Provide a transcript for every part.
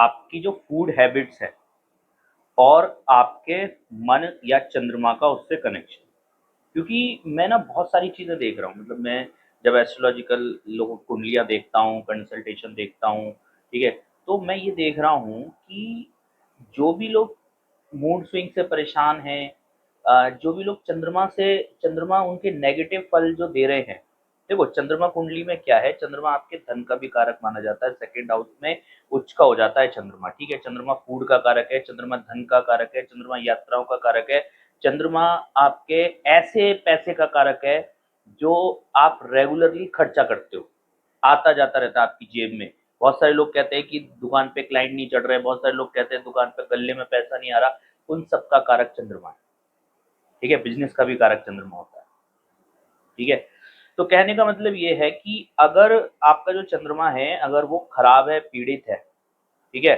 आपकी जो food habits है और आपके मन या चंद्रमा का उससे कनेक्शन। क्योंकि मैं ना बहुत सारी चीज़ें देख रहा हूँ, मतलब मैं जब एस्ट्रोलॉजिकल लोगों कुंडलियाँ देखता हूँ, कंसल्टेशन देखता हूँ, ठीक है, तो मैं ये देख रहा हूँ कि जो भी लोग मूड स्विंग से परेशान हैं, जो भी लोग चंद्रमा उनके नेगेटिव फल जो दे रहे हैं। देखो चंद्रमा कुंडली में क्या है, चंद्रमा आपके धन का भी कारक माना जाता है, सेकंड हाउस में उच्च का हो जाता है चंद्रमा, ठीक है। चंद्रमा फूड का कारक है, चंद्रमा धन का कारक है, चंद्रमा यात्राओं का कारक है, चंद्रमा आपके ऐसे पैसे का कारक है जो आप रेगुलरली खर्चा करते हो, आता जाता रहता है आपकी जेब में। बहुत सारे लोग कहते हैं कि दुकान पे क्लाइंट नहीं चढ़ रहे, बहुत सारे लोग कहते हैं दुकान पे गले में पैसा नहीं आ रहा, उन सबका कारक चंद्रमा है, ठीक है। बिजनेस का भी कारक चंद्रमा होता है, ठीक है। तो कहने का मतलब ये है कि अगर आपका जो चंद्रमा है अगर वो खराब है, पीड़ित है, ठीक है,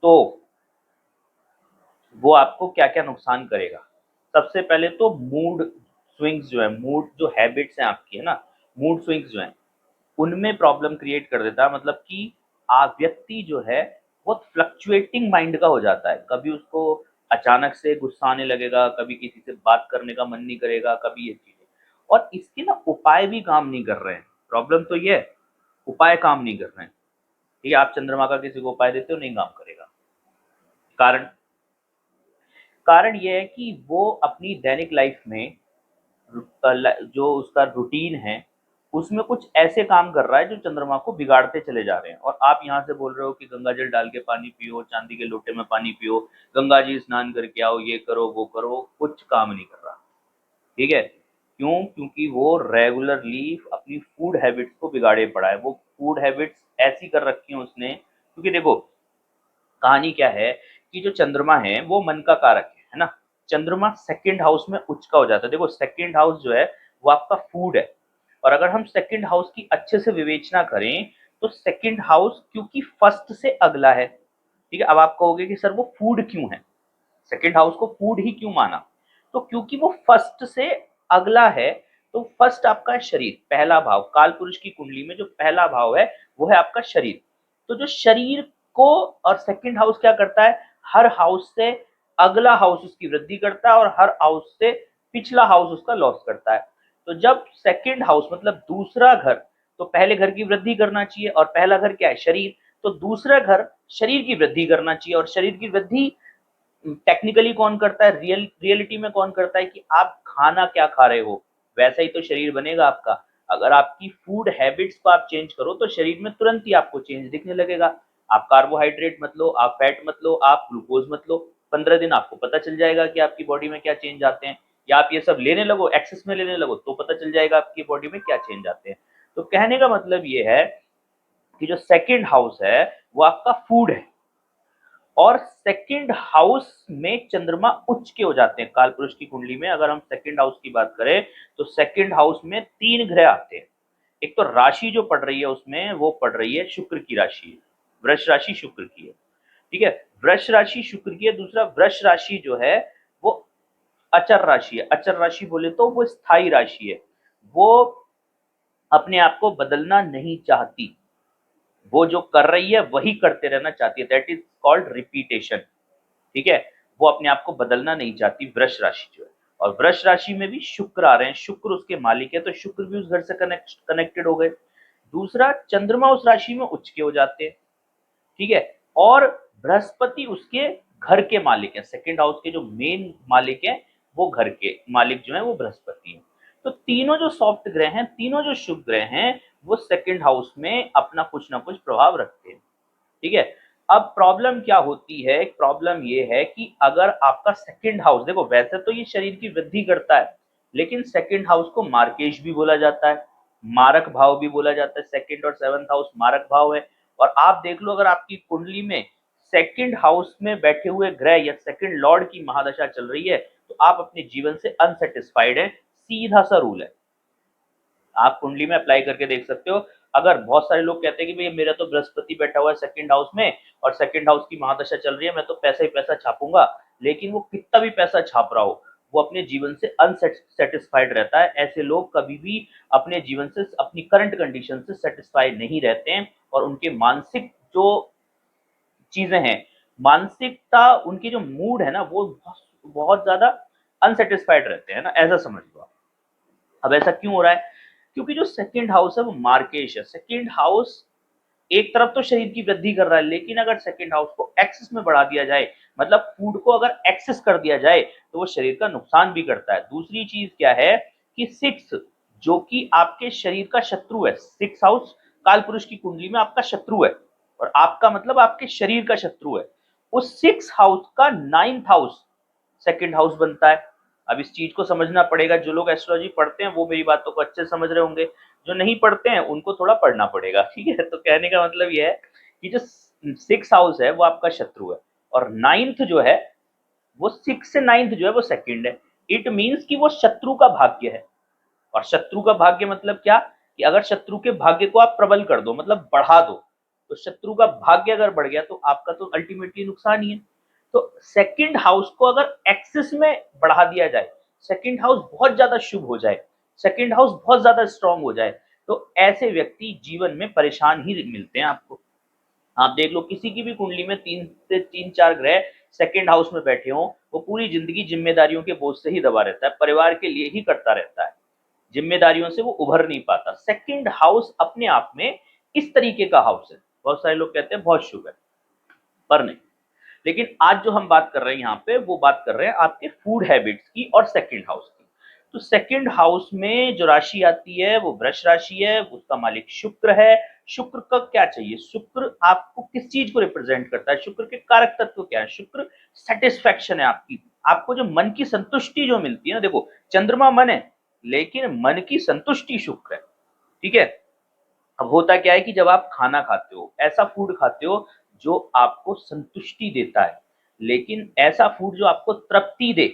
तो वो आपको क्या क्या नुकसान करेगा। सबसे पहले तो मूड स्विंग्स जो है, मूड जो हैबिट्स हैं आपकी, है ना, मूड स्विंग्स जो हैं उनमें प्रॉब्लम क्रिएट कर देता है। मतलब कि आप व्यक्ति जो है बहुत फ्लक्चुएटिंग माइंड का हो जाता है, कभी उसको अचानक से गुस्सा आने लगेगा, कभी किसी से बात करने का मन नहीं करेगा, कभी ये चीजें। और इसके ना उपाय भी काम नहीं कर रहे हैं, प्रॉब्लम तो ये है, उपाय काम नहीं कर रहे हैं, ठीक है। आप चंद्रमा का किसी को उपाय देते हो, नहीं काम करेगा। कारण कारण ये है कि वो अपनी दैनिक लाइफ में जो उसका रूटीन है उसमें कुछ ऐसे काम कर रहा है जो चंद्रमा को बिगाड़ते चले जा रहे हैं। और आप यहाँ से बोल रहे हो कि गंगा जल डाल के पानी पियो, चांदी के लोटे में पानी पियो, गंगा जी स्नान करके आओ, ये करो वो करो, कुछ काम नहीं कर रहा, ठीक है। क्यों? क्योंकि वो रेगुलरली अपनी फूड हैबिट्स को बिगाड़े पड़ा है, वो फूड हैबिट्स ऐसी कर रखी हैं उसने। क्योंकि देखो कहानी क्या है कि जो चंद्रमा है वो मन का कारक है ना। चंद्रमा सेकंड हाउस में उच्च का हो जाता है। देखो सेकंड हाउस जो है वो आपका फूड है, और अगर हम सेकंड हाउस की अच्छे से विवेचना करें तो सेकंड हाउस क्योंकि फर्स्ट से अगला है, ठीक है। अब आप कहोगे कि सर वो फूड क्यों है, सेकंड हाउस को फूड ही क्यों माना, तो क्योंकि वो फर्स्ट से अगला है। तो फर्स्ट आपका है शरीर, पहला भाव, काल पुरुष की कुंडली में जो पहला भाव है वो है आपका शरीर। तो जो शरीर को, और सेकंड हाउस क्या करता है, हर हाउस से अगला हाउस उसकी वृद्धि करता है और हर हाउस से पिछला हाउस उसका लॉस करता है। तो जब सेकंड हाउस मतलब दूसरा घर, तो पहले घर की वृद्धि करना चाहिए, और पहला घर क्या है, शरीर, तो दूसरा घर शरीर की वृद्धि करना चाहिए। और शरीर की वृद्धि टेक्निकली कौन करता है, रियलिटी में कौन करता है कि आप खाना क्या खा रहे हो, वैसा ही तो शरीर बनेगा आपका। अगर आपकी फूड हैबिट्स को आप चेंज करो तो शरीर में तुरंत ही आपको चेंज दिखने लगेगा। आप कार्बोहाइड्रेट मत लो, आप फैट मत लो, आप ग्लूकोज मत लो, 15 दिन आपको पता चल जाएगा कि आपकी बॉडी में क्या चेंज आते हैं। या आप ये सब लेने लगो, एक्सेस में लेने लगो, तो पता चल जाएगा आपकी बॉडी में क्या चेंज आते हैं। तो कहने का मतलब ये है कि जो सेकंड हाउस है वो आपका फूड है, और सेकंड हाउस में चंद्रमा उच्च के हो जाते हैं काल पुरुष की कुंडली में। अगर हम सेकंड हाउस की बात करें तो सेकंड हाउस में 3 ग्रह आते हैं। एक तो राशि जो पड़ रही है उसमें वो पड़ रही है शुक्र की राशि, वृष राशि शुक्र की है, ठीक है। वृष राशि शुक्र की है। दूसरा वृष राशि जो है वो अचर राशि है। अचर राशि बोले तो वो स्थायी राशि है, वो अपने आप को बदलना नहीं चाहती, वो जो कर रही है वही करते रहना चाहती है, दैट इज कॉल्ड रिपीटेशन, ठीक है। वो अपने आप को बदलना नहीं चाहती, वृष राशि जो है। और वृष राशि में भी शुक्र आ रहे हैं, शुक्र उसके मालिक है, तो शुक्र भी उस घर से कनेक्टेड हो गए। दूसरा चंद्रमा उस राशि में उच्च के हो जाते हैं, ठीक है। और बृहस्पति उसके घर के मालिक है, सेकंड हाउस के जो मेन मालिक है वो घर के मालिक जो है वो बृहस्पति है। तो तीनों जो सॉफ्ट ग्रह हैं, तीनों जो शुभ ग्रह हैं, वो सेकंड हाउस में अपना कुछ ना कुछ प्रभाव रखते हैं, ठीक है। अब प्रॉब्लम क्या होती है, प्रॉब्लम ये है कि अगर आपका सेकंड हाउस, देखो वैसे तो ये शरीर की वृद्धि करता है, लेकिन सेकंड हाउस को मार्केश भी बोला जाता है, मारक भाव भी बोला जाता है। सेकंड और सेवंथ हाउस मारक भाव है। और आप देख लो अगर आपकी कुंडली में सेकंड हाउस में बैठे हुए ग्रह या सेकंड लॉर्ड की महादशा चल रही है तो आप अपने जीवन से अनसेटिस्फाइड है, सीधा सा रूल है। आप कुंडली में अप्लाई करके देख सकते हो। अगर बहुत सारे लोग कहते हैं कि भई मेरा तो बृहस्पति बैठा हुआ है सेकंड हाउस में और सेकंड हाउस की महादशा चल रही है, मैं तो पैसा ही पैसा छापूँगा, लेकिन वो कितना भी पैसा छाप रहा हो, वो अपने जीवन से सेटिस्फाइड रहता है। ऐसे लोग कभी भी अपने जीवन से, अपनी करंट कंडीशन से सैटिस्फाई नहीं रहते हैं, और उनके मानसिक जो चीजें हैं, मानसिकता, उनकी जो मूड है ना वो बहुत ज्यादा अनसेटिस्फाइड रहते हैं ना, ऐसा समझ लो आप। अब ऐसा क्यों हो रहा है? क्योंकि जो सेकंड हाउस है वो मार्केश है। सेकंड हाउस एक तरफ तो शरीर की वृद्धि कर रहा है, लेकिन अगर सेकंड हाउस को एक्सेस में बढ़ा दिया जाए, मतलब फूड को अगर एक्सेस कर दिया जाए, तो वो शरीर का नुकसान भी करता है। दूसरी चीज क्या है कि सिक्स, जो कि आपके शरीर का शत्रु है, सिक्स हाउस काल पुरुष की कुंडली में आपका शत्रु है, और आपका मतलब आपके शरीर का शत्रु है। उस सिक्स हाउस का नाइन्थ हाउस सेकंड हाउस बनता है। अब इस चीज को समझना पड़ेगा, जो लोग एस्ट्रोलॉजी पढ़ते हैं वो मेरी बातों को अच्छे से समझ रहे होंगे, जो नहीं पढ़ते हैं उनको थोड़ा पढ़ना पड़ेगा, ठीक है। तो कहने का मतलब ये है कि जो सिक्स हाउस है वो आपका शत्रु है, और नाइन्थ जो है वो सिक्स से नाइन्थ जो है वो सेकंड है। इट मीन्स कि वो शत्रु का भाग्य है। और शत्रु का भाग्य मतलब क्या, कि अगर शत्रु के भाग्य को आप प्रबल कर दो, मतलब बढ़ा दो, तो शत्रु का भाग्य अगर बढ़ गया तो आपका तो अल्टीमेटली नुकसान ही है। तो सेकंड हाउस को अगर एक्सिस में बढ़ा दिया जाए, सेकंड हाउस बहुत ज्यादा शुभ हो जाए, सेकंड हाउस बहुत ज्यादा स्ट्रांग हो जाए, तो ऐसे व्यक्ति जीवन में परेशान ही मिलते हैं आपको। आप देख लो किसी की भी कुंडली में तीन से तीन चार ग्रह सेकंड हाउस में बैठे हों, वो पूरी जिंदगी जिम्मेदारियों के बोझ से ही दबा रहता है, परिवार के लिए ही करता रहता है, जिम्मेदारियों से वो उभर नहीं पाता। सेकंड हाउस अपने आप में इस तरीके का हाउस है, बहुत सारे लोग कहते हैं बहुत शुभ है, पर नहीं। लेकिन आज जो हम बात कर रहे हैं यहाँ पे, वो बात कर रहे हैं आपके फूड हैबिट्स की और सेकंड हाउस की। तो सेकंड हाउस में जो राशि आती है वो वृष राशि है, उसका मालिक शुक्र है। शुक्र का क्या चाहिए, शुक्र आपको किस चीज को रिप्रेजेंट करता है, शुक्र के कारक तत्व क्या है? शुक्र सेटिस्फेक्शन है आपकी, आपको जो मन की संतुष्टि जो मिलती है ना, देखो चंद्रमा मन है, लेकिन मन की संतुष्टि शुक्र है, ठीक है। अब होता क्या है कि जब आप खाना खाते हो, ऐसा फूड खाते हो जो आपको संतुष्टि देता है, लेकिन ऐसा फूड जो आपको तृप्ति दे,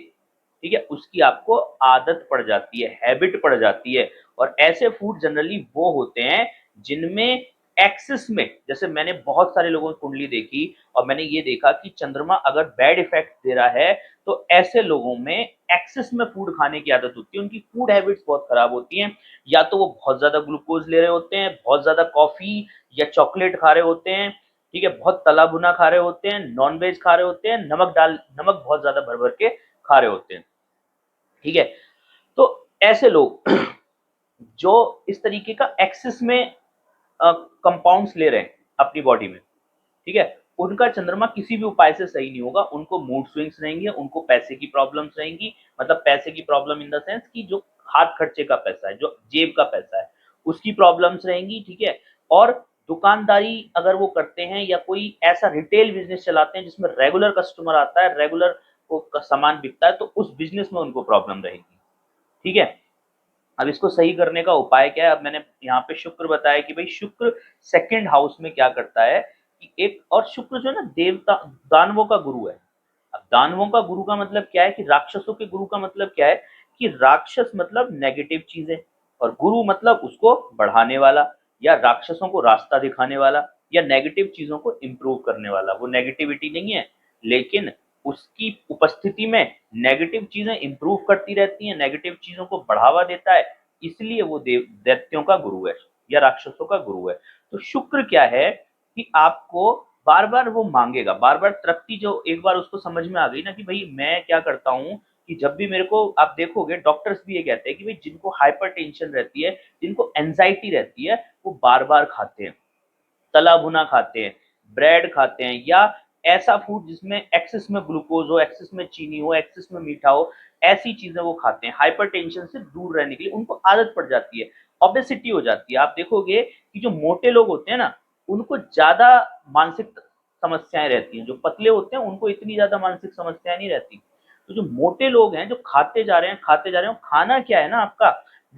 ठीक है, उसकी आपको आदत पड़ जाती है, हैबिट पड़ जाती है। और ऐसे फूड जनरली वो होते हैं जिनमें एक्सेस में, जैसे मैंने बहुत सारे लोगों की कुंडली देखी और मैंने ये देखा कि चंद्रमा अगर बैड इफेक्ट दे रहा है, तो ऐसे लोगों में एक्सेस में फूड खाने की आदत होती है, उनकी फूड हैबिट्स बहुत खराब होती हैं। या तो वो बहुत ज्यादा ग्लूकोज ले रहे होते हैं, बहुत ज्यादा कॉफी या चॉकलेट खा रहे होते हैं, ठीक है, बहुत तला भुना खा रहे होते हैं, नॉन वेज खा रहे होते हैं, नमक बहुत ज्यादा भर भर के खा रहे होते हैं, ठीक है। तो ऐसे लोग जो इस तरीके का एक्सेस में कंपाउंड्स ले रहे हैं अपनी बॉडी में, ठीक है, उनका चंद्रमा किसी भी उपाय से सही नहीं होगा, उनको मूड स्विंग्स रहेंगे, उनको पैसे की प्रॉब्लम्स रहेंगी, मतलब पैसे की प्रॉब्लम इन द सेंस कि जो हाथ खर्चे का पैसा है, जो जेब का पैसा है, उसकी प्रॉब्लम्स रहेंगी, ठीक है। और दुकानदारी अगर वो करते हैं या कोई ऐसा रिटेल बिजनेस चलाते हैं जिसमें रेगुलर कस्टमर आता है, रेगुलर को सामान बिकता है, तो उस बिजनेस में उनको प्रॉब्लम रहेगी, ठीक है। अब इसको सही करने का उपाय क्या है? अब मैंने यहाँ पे शुक्र बताया कि भाई शुक्र सेकंड हाउस में क्या करता है कि एक, और शुक्र जो है ना देवता दानवों का गुरु है। अब दानवों का गुरु का मतलब क्या है कि राक्षसों के गुरु का मतलब क्या है कि राक्षस मतलब नेगेटिव चीजें, और गुरु मतलब उसको बढ़ाने वाला, या राक्षसों को रास्ता दिखाने वाला, या नेगेटिव चीजों को इम्प्रूव करने वाला। वो नेगेटिविटी नहीं है, लेकिन उसकी उपस्थिति में नेगेटिव चीजें इंप्रूव करती रहती हैं, नेगेटिव चीजों को बढ़ावा देता है, इसलिए वो देव दैत्यों का गुरु है या राक्षसों का गुरु है। तो शुक्र क्या है कि आपको बार बार वो मांगेगा, बार बार तृप्ति, जो एक बार उसको समझ में आ गई ना कि भाई मैं क्या करता हूँ, कि जब भी मेरे को, आप देखोगे डॉक्टर्स भी ये कहते हैं कि भाई जिनको हाइपर टेंशन रहती है, जिनको एंजाइटी रहती है, वो बार बार खाते हैं, तला भुना खाते हैं, ब्रेड खाते हैं, या ऐसा फूड जिसमें एक्सेस में ग्लूकोज हो, एक्सेस में चीनी हो, एक्सेस में मीठा हो, ऐसी चीजें वो खाते हैं हाइपरटेंशन से दूर रहने के लिए। उनको आदत पड़ जाती है, ओबेसिटी हो जाती है। आप देखोगे कि जो मोटे लोग होते हैं ना, उनको ज्यादा मानसिक समस्याएं रहती हैं, जो पतले होते हैं उनको इतनी ज्यादा मानसिक समस्याएं नहीं रहती। तो जो मोटे लोग हैं, जो खाते जा रहे हैं खाते जा रहे हैं, खाना क्या है ना आपका,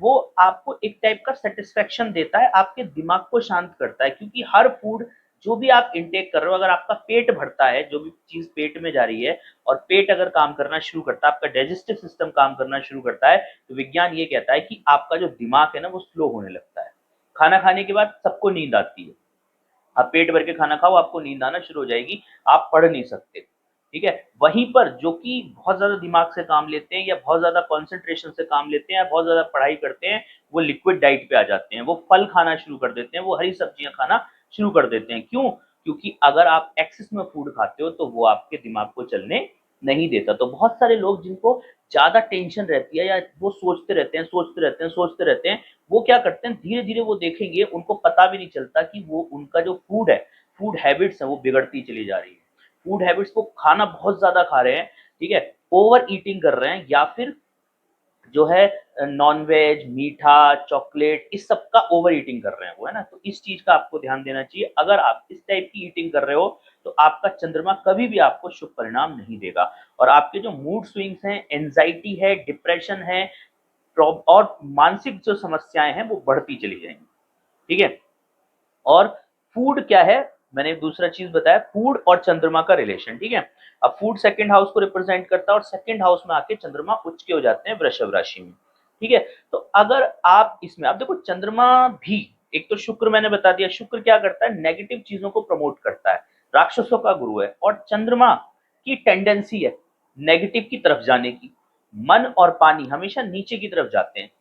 वो आपको एक टाइप का सेटिस्फेक्शन देता है, आपके दिमाग को शांत करता है, क्योंकि हर फूड जो भी आप इंटेक कर रहे हो, अगर आपका पेट भरता है, जो भी चीज पेट में जा रही है, और पेट अगर काम करना शुरू करता है, आपका डाइजेस्टिव सिस्टम काम करना शुरू करता है, तो विज्ञान ये कहता है कि आपका जो दिमाग है ना वो स्लो होने लगता है। खाना खाने के बाद सबको नींद आती है, आप पेट भर के खाना खाओ, आपको नींद आना शुरू हो जाएगी, आप पढ़ नहीं सकते, ठीक है। वहीं पर जो कि बहुत ज्यादा दिमाग से काम लेते हैं, या बहुत ज्यादा कंसंट्रेशन से काम लेते हैं, या बहुत ज्यादा पढ़ाई करते हैं, वो लिक्विड डाइट पे आ जाते हैं, वो फल खाना शुरू कर देते हैं, वो हरी सब्जियां खाना शुरू कर देते हैं। क्यों? क्योंकि अगर आप एक्सेस में फूड खाते हो तो वो आपके दिमाग को चलने नहीं देता। तो बहुत सारे लोग जिनको ज़्यादा टेंशन रहती है या वो सोचते रहते हैं, सोचते रहते हैं, सोचते रहते हैं, वो क्या करते हैं धीरे-धीरे वो देखेंगे उनको पता भी नहीं चलता कि वो उनका जो फूड है, फूड हैबिट्स है वो बिगड़ती चली जा रही है। फूड हैबिट्स को खाना बहुत ज़्यादा खा रहे हैं, ठीक है? ओवर ईटिंग कर रहे हैं या फिर जो है नॉन-वेज, मीठा, चॉकलेट इस सब का ओवर ईटिंग कर रहे हैं वो, है ना? तो इस चीज़ का आपको ध्यान देना चाहिए। अगर आप इस टाइप की ईटिंग कर रहे हो, तो आपका चंद्रमा कभी भी आपको शुभ परिणाम नहीं देगा और आपके जो मूड स्विंग्स हैं, एंग्ज़ायटी है, डिप्रेशन है, प्रॉब और मानसिक जो समस्याएँ हैं, वो बढ़ती चली जाएँगी, ठीक है? और फूड क्या है, मैंने दूसरा चीज़ बताया फूड और चंद्रमा का रिलेशन, ठीक है? अब फूड सेकंड हाउस को रिप्रेजेंट करता है और सेकंड हाउस में आके चंद्रमा उच्च के हो जाते हैं वृषभ राशि में, ठीक है? तो अगर आप इसमें अब देखो चंद्रमा भी एक तो शुक्र मैंने बता दिया, शुक्र क्या करता है नेगेटिव चीज़ों को प्रमोट करता है, राक्षसों का गुरु है और चंद्रमा की टेंडेंसी है नेगेटिव की तरफ जाने की। मन और पानी हमेशा नीचे की तरफ जाते हैं,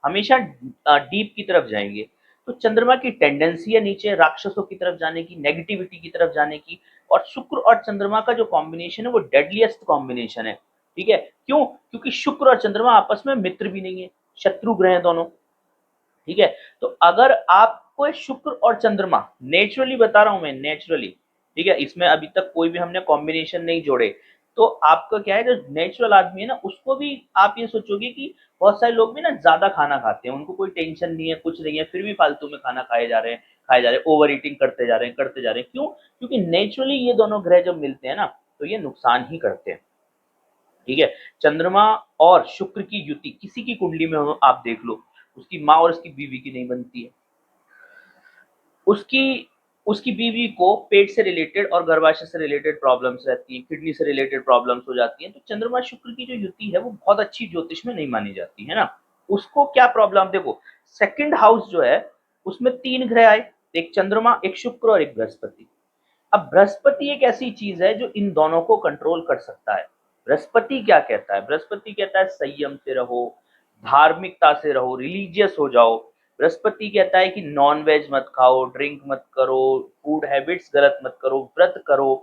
हमेशा डीप की तरफ जाएँगे। तो चंद्रमा की टेंडेंसी है नीचे राक्षसों की तरफ जाने की, नेगेटिविटी की तरफ जाने की और शुक्र और चंद्रमा का जो कॉम्बिनेशन है वो डेडलीस्ट कॉम्बिनेशन है, ठीक है? क्यों? क्योंकि शुक्र और चंद्रमा आपस में मित्र भी नहीं है, शत्रु ग्रह हैं दोनों, ठीक है? तो अगर आपको शुक्र और चंद्रमा नेचुरली बता रहा हूँ मैं नेचुरली, ठीक है? इसमें अभी तक कोई भी हमने कॉम्बिनेशन नहीं जोड़े, तो आपका क्या है जो नेचुरल आदमी है ना उसको भी आप ये सोचोगे कि बहुत सारे लोग भी ना ज़्यादा खाना खाते हैं, उनको कोई टेंशन नहीं है, कुछ नहीं है, फिर भी फालतू में खाना खाए जा रहे हैं, ओवर ईटिंग करते जा रहे हैं, करते जा रहे हैं। क्यों? क्योंकि नेचुरली ये दोनों ग्रह जब मिलते हैं ना, तो ये नुकसान ही करते हैं, ठीक है? चंद्रमा और शुक्र की युति किसी की कुंडली में हो आप देख लो, उसकी माँ और उसकी बीवी की नहीं बनती है। उसकी उसकी बीवी को पेट से रिलेटेड और गर्भाशय से रिलेटेड प्रॉब्लम्स रहती हैं, किडनी से रिलेटेड प्रॉब्लम्स हो जाती हैं, तो चंद्रमा शुक्र की जो युति है वो बहुत अच्छी ज्योतिष में नहीं मानी जाती, है ना? उसको क्या प्रॉब्लम देखो, सेकंड हाउस जो है उसमें 3 ग्रह आए, एक चंद्रमा, एक शुक्र और एक बृहस्पति। अब बृहस्पति एक ऐसी चीज है जो इन दोनों को कंट्रोल कर सकता है। बृहस्पति क्या कहता है? बृहस्पति कहता है संयम से रहो, धार्मिकता से रहो, रिलीजियस हो जाओ। बृहस्पति कहता है कि नॉन वेज मत खाओ, ड्रिंक मत करो, फूड हैबिट्स गलत मत करो, व्रत करो,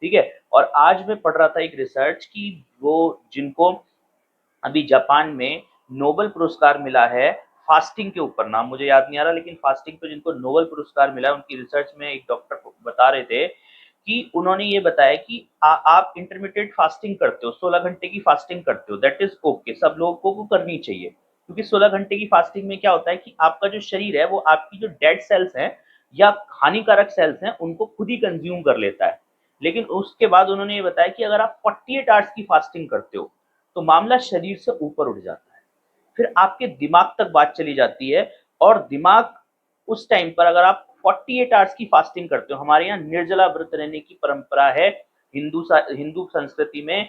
ठीक है? और आज मैं पढ़ रहा था एक रिसर्च की वो जिनको अभी जापान में नोबेल पुरस्कार मिला है फास्टिंग के ऊपर, नाम मुझे याद नहीं आ रहा, लेकिन फास्टिंग पे जिनको नोबेल पुरस्कार मिला है उनकी रिसर्च में एक डॉक्टर को बता रहे थे कि उन्होंने ये बताया कि आप इंटरमीडिएट फास्टिंग करते हो, 16 घंटे की फास्टिंग करते हो, दैट इज ओके, सब लोगों को करनी चाहिए क्योंकि 16 घंटे की फास्टिंग में क्या होता है कि आपका जो शरीर है वो आपकी जो डेड सेल्स हैं या हानिकारक सेल्स हैं उनको खुद ही कंज्यूम कर लेता है। लेकिन उसके बाद उन्होंने ये बताया कि अगर आप 48 आवर्स की फास्टिंग करते हो तो मामला शरीर से ऊपर उठ जाता है, फिर आपके दिमाग तक बात चली जाती है और दिमाग उस टाइम पर अगर आप 48 आवर्स की फास्टिंग करते हो, हमारे यहाँ निर्जला व्रत रहने की परंपरा है हिंदू संस्कृति में,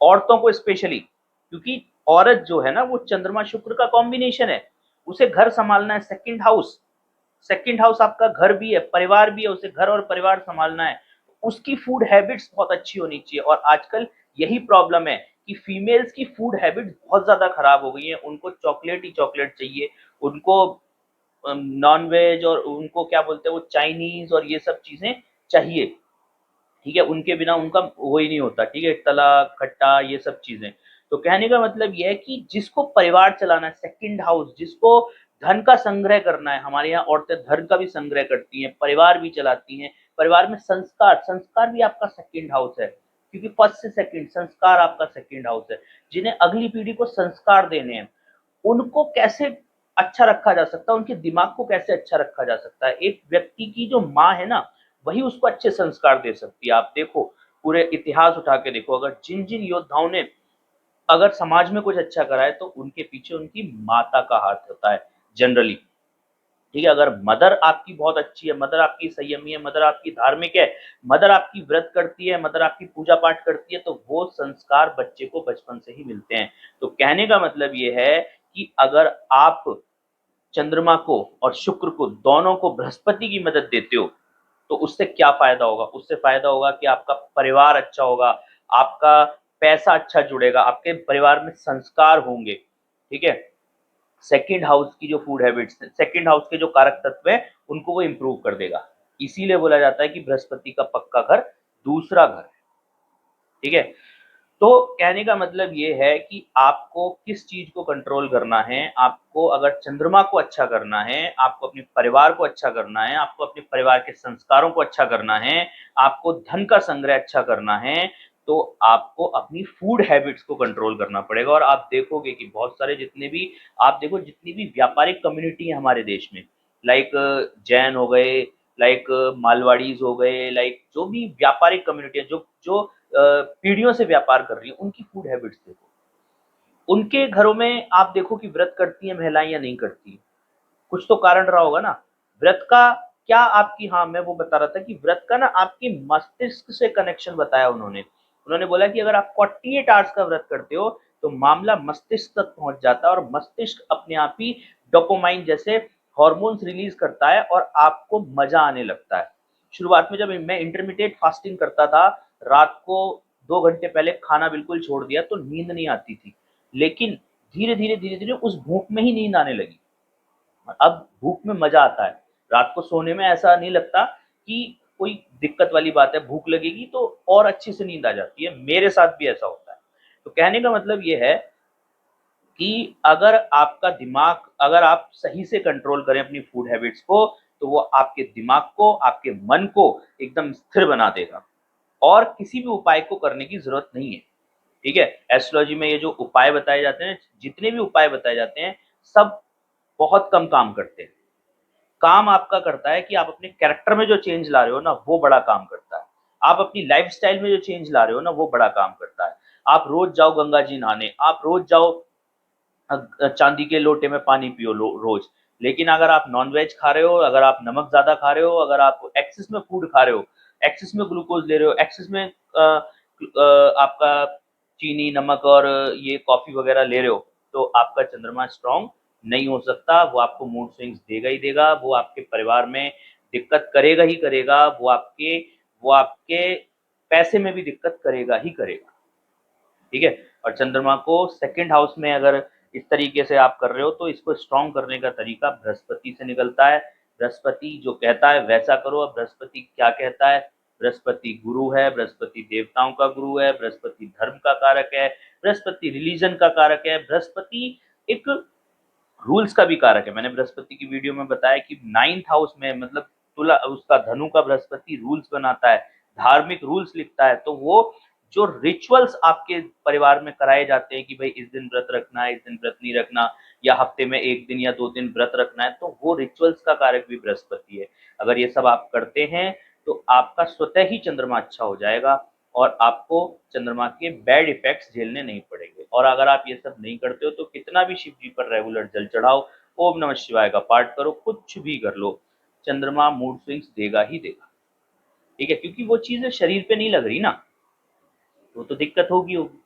औरतों को स्पेशली, क्योंकि औरत जो है ना वो चंद्रमा शुक्र का कॉम्बिनेशन है, उसे घर संभालना है, सेकंड हाउस आपका घर भी है, परिवार भी है, उसे घर और परिवार संभालना है, उसकी फूड हैबिट्स बहुत अच्छी होनी चाहिए। और आजकल यही प्रॉब्लम है कि फीमेल्स की फूड हैबिट्स बहुत ज़्यादा खराब हो गई हैं, उनको चॉकलेट ही चॉकलेट चाहिए, उनको नॉन वेज और उनको क्या बोलते हैं वो चाइनीज़ और ये सब चीज़ें चाहिए, ठीक है? उनके बिना उनका वो ही नहीं होता, ठीक है? तला, खट्टा ये सब चीज़ें। तो कहने का मतलब ये है कि जिसको परिवार चलाना है, सेकंड हाउस जिसको धन का संग्रह करना है, हमारे यहाँ औरतें धन का भी संग्रह करती हैं, परिवार भी चलाती हैं, परिवार में संस्कार भी आपका सेकंड हाउस है, क्योंकि फर्स्ट से सेकंड संस्कार आपका सेकंड हाउस है। जिन्हें अगली पीढ़ी को संस्कार देने हैं, उनको कैसे अच्छा रखा जा सकता है, उनके दिमाग को कैसे अच्छा रखा जा सकता है। एक व्यक्ति की जो माँ है ना, वही उसको अच्छे संस्कार दे सकती है। आप देखो, पूरे इतिहास उठा के देखो, अगर जिन-जिन योद्धाओं ने अगर समाज में कुछ अच्छा करा है, तो उनके पीछे उनकी माता का हाथ होता है जनरली, ठीक है? अगर मदर आपकी बहुत अच्छी है, मदर आपकी संयमी है, मदर आपकी धार्मिक है, मदर आपकी व्रत करती है, मदर आपकी पूजा-पाठ करती है, तो वो संस्कार बच्चे को बचपन से ही मिलते हैं। तो कहने का मतलब ये है कि अगर आप चंद्रमा को और शुक्र को दोनों को बृहस्पति की मदद देते हो, तो उससे क्या फ़ायदा होगा? उससे फ़ायदा होगा कि आपका परिवार अच्छा होगा, आपका पैसा अच्छा जुड़ेगा, आपके परिवार में संस्कार होंगे, ठीक है? सेकंड हाउस की जो फूड हैबिट्स हैं, सेकंड हाउस के जो कारक तत्व हैं, उनको वो इम्प्रूव कर देगा। इसीलिए बोला जाता है कि बृहस्पति का पक्का घर दूसरा घर है। ठीक है, तो कहने का मतलब ये है कि आपको किस चीज को कंट्रोल करना है। आपको अगर चंद्रमा को अच्छा करना है, आपको अपने परिवार को अच्छा करना है, आपको अपने परिवार के संस्कारों को अच्छा करना है, आपको धन का संग्रह अच्छा करना है, तो आपको अपनी फूड हैबिट्स को कंट्रोल करना पड़ेगा। और आप देखोगे कि बहुत सारे जितने भी आप देखो जितनी भी व्यापारिक कम्युनिटी है हमारे देश में, लाइक जैन हो गए, लाइक मालवाड़ीज हो गए, लाइक जो भी व्यापारिक कम्युनिटी है, जो जो पीढ़ियों से व्यापार कर रही है, उनकी फूड हैबिट्स देखो। उनके घरों में आप देखो कि व्रत करती हैं महिलाएं या नहीं करती। कुछ तो कारण रहा होगा ना व्रत का। क्या आपकी, हाँ मैं वो बता रहा था कि व्रत का ना आपके मस्तिष्क से कनेक्शन बताया उन्होंने। उन्होंने बोला कि अगर आप 48 आवर्स का व्रत करते हो तो मामला मस्तिष्क तक पहुंच जाता है और मस्तिष्क अपने आप ही डोपामाइन जैसे हॉर्मोन्स रिलीज करता है और आपको मजा आने लगता है। शुरुआत में जब मैं इंटरमीडिएट फास्टिंग करता था, रात को 2 घंटे पहले खाना बिल्कुल छोड़ दिया तो नींद नहीं आती थी, लेकिन धीरे धीरे उस भूख में ही नींद आने लगी। अब भूख में मजा आता है, रात को सोने में ऐसा नहीं लगता कि कोई दिक्कत वाली बात है, भूख लगेगी तो और अच्छे से नींद आ जाती है। मेरे साथ भी ऐसा होता है। तो कहने का मतलब ये है कि अगर आपका दिमाग, अगर आप सही से कंट्रोल करें अपनी फूड हैबिट्स को, तो वो आपके दिमाग को, आपके मन को एकदम स्थिर बना देगा और किसी भी उपाय को करने की जरूरत नहीं है। ठीक है, एस्ट्रोलॉजी में ये जो उपाय बताए जाते हैं, जितने भी उपाय बताए जाते हैं, सब बहुत कम काम करते हैं। काम आपका करता है कि आप अपने कैरेक्टर में जो चेंज ला रहे हो ना, वो बड़ा काम करता है। आप अपनी लाइफस्टाइल में जो चेंज ला रहे हो ना, वो बड़ा काम करता है। आप रोज जाओ गंगा जी नहाने, आप रोज जाओ चांदी के लोटे में पानी पियो रोज। लेकिन अगर आप नॉन वेज खा रहे हो, अगर आप नमक ज्यादा खा रहे हो, अगर आप एक्सेस में फूड खा रहे हो, एक्सेस में ग्लूकोज ले रहे हो, एक्सेस में आपका चीनी नमक और ये कॉफी वगैरह ले रहे हो, तो आपका चंद्रमा स्ट्रांग नहीं हो सकता। वो आपको मूड स्विंग्स देगा ही देगा, वो आपके परिवार में दिक्कत करेगा ही करेगा, वो आपके पैसे में भी दिक्कत करेगा ही करेगा। ठीक है, और चंद्रमा को सेकंड हाउस में अगर इस तरीके से आप कर रहे हो, तो इसको स्ट्रॉन्ग करने का तरीका बृहस्पति से निकलता है। बृहस्पति जो कहता है वैसा करो। अब बृहस्पति क्या कहता है? बृहस्पति गुरु है, बृहस्पति देवताओं का गुरु है, बृहस्पति धर्म का कारक है, बृहस्पति रिलीजन का कारक है, बृहस्पति एक रूल्स का भी कारक है। मैंने बृहस्पति की वीडियो में बताया कि 9th हाउस में, मतलब तुला उसका धनु का बृहस्पति रूल्स बनाता है, धार्मिक रूल्स लिखता है। तो वो जो रिचुअल्स आपके परिवार में कराए जाते हैं कि भाई इस दिन व्रत रखना है, इस दिन व्रत नहीं रखना, या हफ्ते में 1 दिन या 2 दिन व्रत रखना है, तो वो रिचुअल्स का कारक भी बृहस्पति है। अगर ये सब आप करते हैं तो आपका स्वतः ही चंद्रमा अच्छा हो जाएगा और आपको चंद्रमा के बैड इफेक्ट्स झेलने नहीं पड़ेंगे। और अगर आप ये सब नहीं करते हो तो कितना भी शिव जी पर रेगुलर जल चढ़ाओ, ओम नमः शिवाय का पाठ करो, कुछ भी कर लो, चंद्रमा मूड स्विंग्स देगा ही देगा। ठीक है, क्योंकि वो चीजें शरीर पे नहीं लग रही ना, वो तो दिक्कत होगी होगी।